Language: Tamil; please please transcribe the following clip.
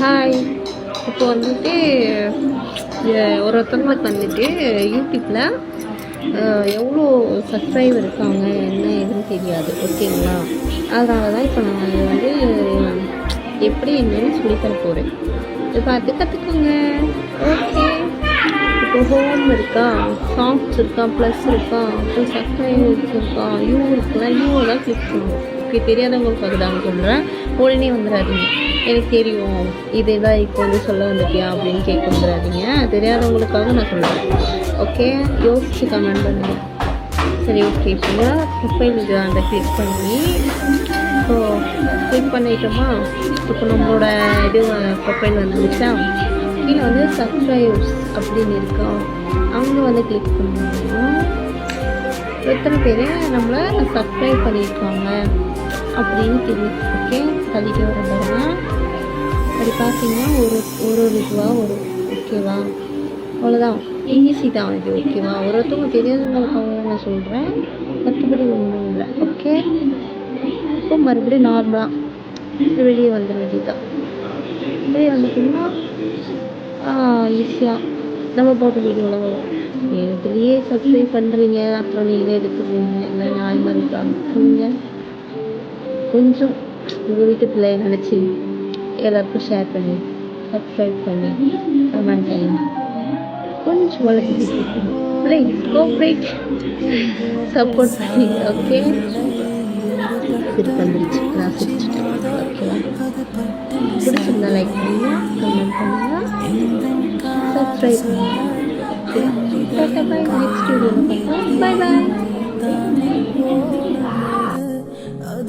ஹாய். இப்போ வந்துட்டு ஒருத்தவங்களுக்கு வந்துட்டு யூடியூப்பில் எவ்வளோ சப்ஸ்கிரைபர் இருக்காங்க என்ன எதுன்னு தெரியாது, ஓகேங்களா? அதனால தான் இப்போ நான் வந்து எப்படி என்னன்னு சொல்லித்தர போகிறேன். இதை பார்த்து கற்றுக்கோங்க. ஓகே, இப்போ ஹோம் இருக்கா, சாங்ஸ் இருக்கா, ப்ளஸ் இருக்கா, அப்புறம் சப்ஸ்கிரைபர்ஸ் இருக்கா, யூ இருக்குல்ல, யூவை தான் கிளிக் பண்ணணும். ஓகே, தெரியாதவங்களுக்காக தான் சொல்கிறேன். உடனே வந்துடாதீங்க, எனக்கு தெரியும் இதே தான் இப்போ வந்து சொல்ல வந்துட்டியா அப்படின்னு கேட்க வந்துடாதீங்க. தெரியாதவங்களுக்காக நான் சொல்கிறேன். ஓகே, யோசிச்சு கமெண்ட் பண்ணுங்கள். சரி, ஓகே. இப்போ ப்ரொஃபைல் இது அந்த கிளிக் பண்ணி ஸோ கிளிக் பண்ணிட்டோமா? இப்போ நம்மளோட இது ப்ரொஃபைல் வந்துருச்சா? கீழே வந்து சப்ஸ்கிரைபர்ஸ் அப்படின்னு இருக்கா, அங்கே வந்து கிளிக் பண்ணோம்னா எத்தனை பேர் நம்மளை சப்ஸ்கிரைப் பண்ணியிருக்காங்க அப்படின்னு தெரியும். ஓகே, தள்ளிட்டு வர பாருங்க. அப்படி பார்த்தீங்கன்னா ஒரு இதுவாக வரும். ஓகேவா? அவ்வளோதான், ஈஸி தான் இது. ஓகேவா? ஒருத்தவங்க தெரியாதவங்களுக்காக நான் சொல்கிறேன், மற்றபடி ஒன்றும் இல்லை. ஓகே, இப்போ மறுபடியும் நார்மலாக வெளியே வந்துட வேண்டியதுதான். வெளியே வந்துட்டோம்னா ஈஸியாக நம்ம போட்ட வீடியோவில் வரும். இதுலேயே சப்ஸ்கிரைப் பண்ணுறீங்க, அப்புறம் நீங்களே எடுத்துருவீங்க, இல்லை நியாயமாக இருக்காங்க சொல்லுங்கள். கொஞ்சம் உங்கள் வீட்டு பிள்ளைய நினச்சி எல்லாருக்கும் ஷேர் பண்ணி சப்ஸ்கிரைப் பண்ணி கமெண்ட் பண்ணி கொஞ்சம் வளர்த்து ப்ளீஸ் கோஆப்ரேட் சப்போர்ட் பண்ணி. ஓகே, சிரிப்பு வந்துருச்சு, நான் சிரிச்சிட்டேன். ஓகேவா? பிடிச்சிருந்தா லைக் பண்ணுங்கள், கமெண்ட் பண்ணுங்கள், சப்ஸ்கிரைப் பண்ணுங்கள். ஓகே, பாய். நெக்ஸ்ட் வீடியோவில் பார்க்கலாம். பாய்.